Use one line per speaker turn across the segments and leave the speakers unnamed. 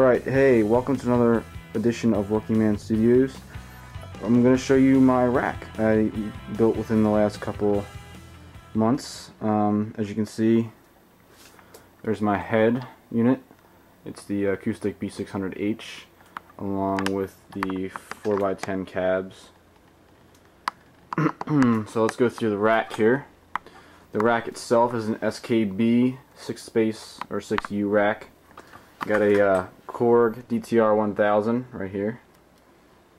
Alright, hey, welcome to another edition of WorkingManStudios. I'm going to show you my rack I built within the last couple months. As you can see, there's my head unit. It's the acoustic B600H along with the 4x10 cabs. So let's go through the rack here. The rack itself is an SKB 6-space or 6U rack. Got a Korg DTR 1000 right here.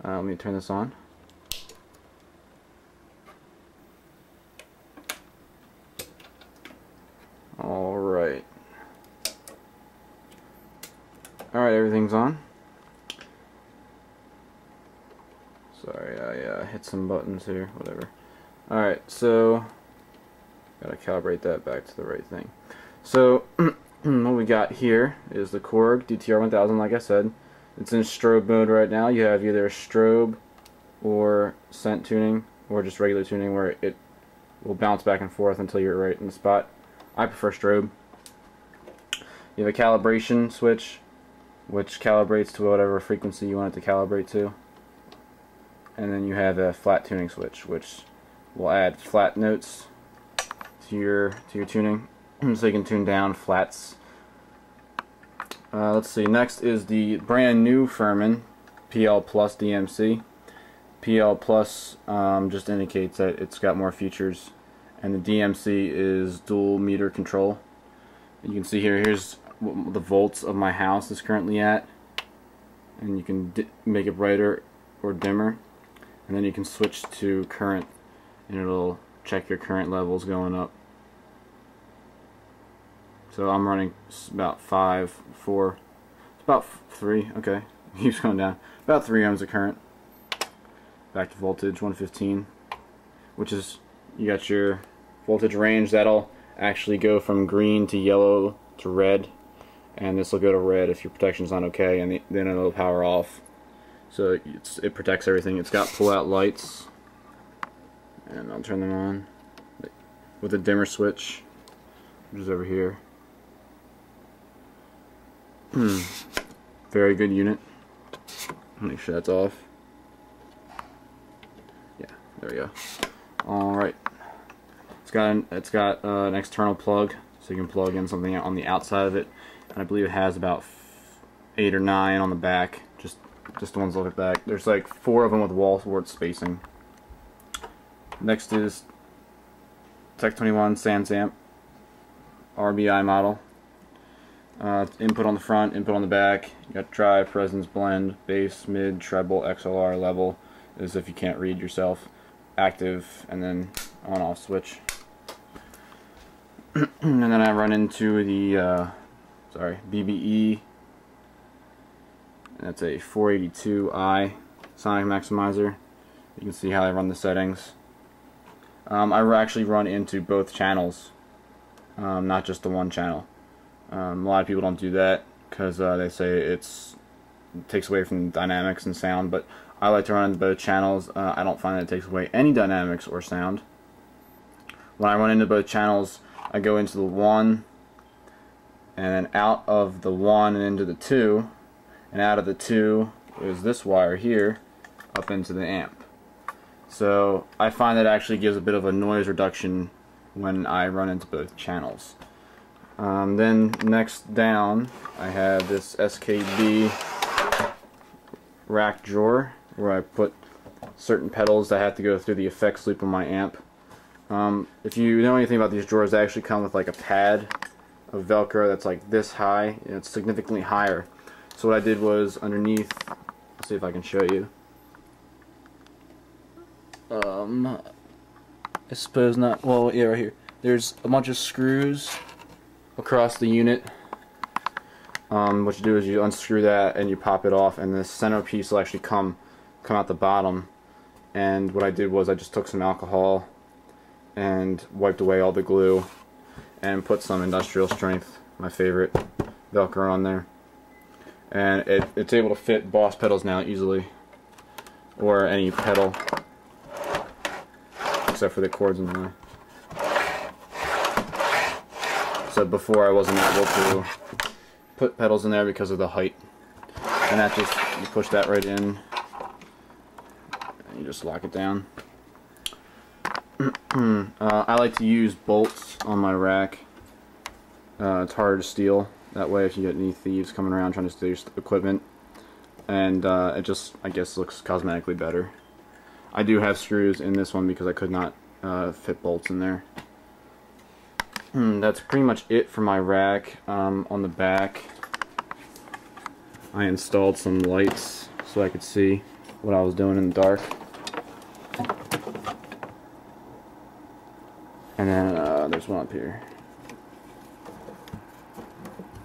Let me turn this on. Alright, everything's on. Sorry, I hit some buttons here, whatever. Alright, so gotta calibrate that back to the right thing. So what we got here is the Korg DTR 1000, like I said. It's in strobe mode right now. You have either strobe or scent tuning or just regular tuning where it will bounce back and forth until you're right in the spot. I prefer strobe. You have a calibration switch which calibrates to whatever frequency you want it to calibrate to. And then you have a flat tuning switch which will add flat notes to your tuning. So you can tune down flats. Let's see, next is the brand new Furman PL Plus DMC. PL Plus just indicates that it's got more features, and the DMC is dual meter control. You can see here's what the volts of my house is currently at, and you can make it brighter or dimmer, and then you can switch to current and it'll check your current levels going up. So I'm running about 4, it's about 3, okay, keeps going down, about 3 ohms of current. Back to voltage, 115, which is, you got your voltage range. That'll actually go from green to yellow to red, and this will go to red if your protection's not okay, and then it'll power off. So it protects everything. It's got pull-out lights, and I'll turn them on with a dimmer switch, which is over here. Very good unit. Make sure that's off. Yeah, there we go. Alright. It's got an external plug, so you can plug in something on the outside of it. And I believe it has about 8 or 9 on the back. Just the ones look at the back. There's like 4 of them with wall wart spacing. Next is Tech 21 SansAmp RBI model. Input on the front, input on the back. You got drive, presence, blend, bass, mid, treble, XLR, level, as if you can't read yourself, active, and then on-off switch. And then I run into the BBE. That's a 482i sonic maximizer. You can see how I run the settings. I actually run into both channels, not just the one channel. A lot of people don't do that because they say it takes away from dynamics and sound, but I like to run into both channels. I don't find that it takes away any dynamics or sound. When I run into both channels, I go into the 1 and then out of the 1 and into the 2, and out of the 2 is this wire here up into the amp. So I find that actually gives a bit of a noise reduction when I run into both channels. Then next down I have this SKB rack drawer where I put certain pedals that have to go through the effects loop on my amp. If you know anything about these drawers, they actually come with like a pad of Velcro that's like this high, and it's significantly higher. So what I did was underneath, let's see if I can show you. I suppose not, well yeah, right here. There's a bunch of screws across the unit. What you do is you unscrew that and you pop it off, and the centerpiece will actually come out the bottom. And what I did was I just took some alcohol and wiped away all the glue and put some industrial strength, my favorite, Velcro on there. And it's able to fit Boss pedals now easily, or any pedal except for the cords in the way. So before I wasn't able to put pedals in there because of the height. and that just, you push that right in, and you just lock it down. I like to use bolts on my rack. It's harder to steal. That way, if you get any thieves coming around trying to steal your equipment, and it just, I guess, looks cosmetically better. I do have screws in this one because I could not fit bolts in there. That's pretty much it for my rack. On the back, I installed some lights so I could see what I was doing in the dark. And then there's one up here,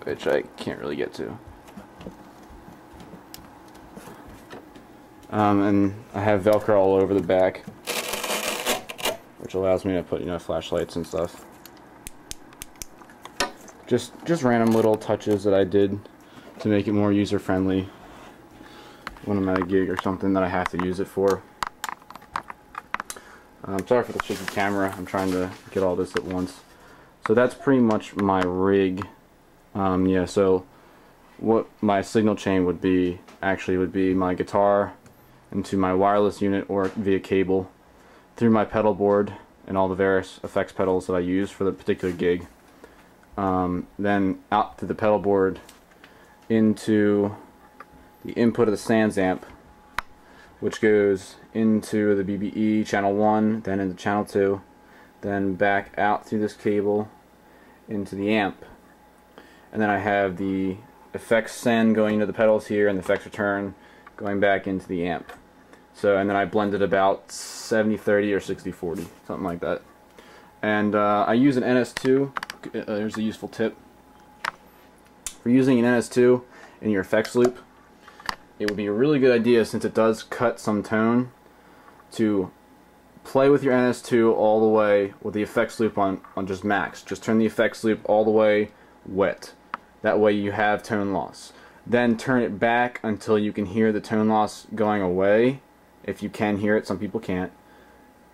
which I can't really get to. And I have Velcro all over the back, which allows me to put, flashlights and stuff. Just random little touches that I did to make it more user-friendly when I'm at a gig or something that I have to use it for. I'm sorry for the shaky camera. I'm trying to get all this at once. So that's pretty much my rig. Yeah, so what my signal chain would be, actually would be my guitar into my wireless unit or via cable through my pedal board and all the various effects pedals that I use for the particular gig. Then out to the pedal board into the input of the Sans amp, which goes into the BBE channel 1, then into channel 2, then back out through this cable into the amp. And then I have the effects send going into the pedals here and the effects return going back into the amp. So, and then I blended about 70-30 or 60-40, something like that. And I use an NS2. There's a useful tip. For using an NS2 in your effects loop, it would be a really good idea, since it does cut some tone, to play with your NS2 all the way with the effects loop on just max. Just turn the effects loop all the way wet. That way you have tone loss. Then turn it back until you can hear the tone loss going away. If you can hear it, some people can't.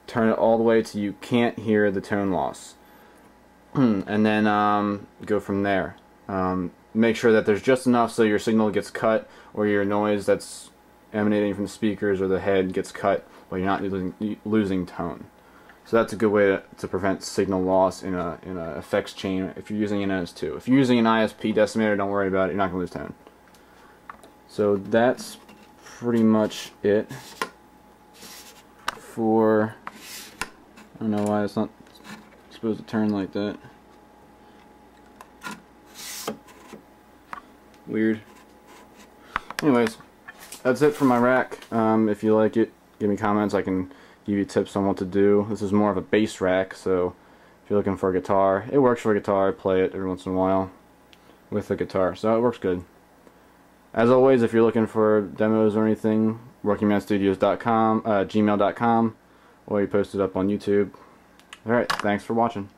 Turn it all the way till you can't hear the tone loss. And then go from there. Make sure that there's just enough so your signal gets cut, or your noise that's emanating from the speakers or the head gets cut, but you're not losing tone. So that's a good way to prevent signal loss in a effects chain if you're using an NS2. If you're using an ISP decimator, don't worry about it. You're not going to lose tone. So that's pretty much it for. I don't know why it's not supposed to turn like that. Weird. Anyways, that's it for my rack. If you like it, give me comments. I can give you tips on what to do. This is more of a bass rack, so if you're looking for a guitar, it works for a guitar. I play it every once in a while with a guitar, so it works good. As always, if you're looking for demos or anything, WorkingManStudios.com, gmail.com, or you post it up on YouTube. Alright, thanks for watching.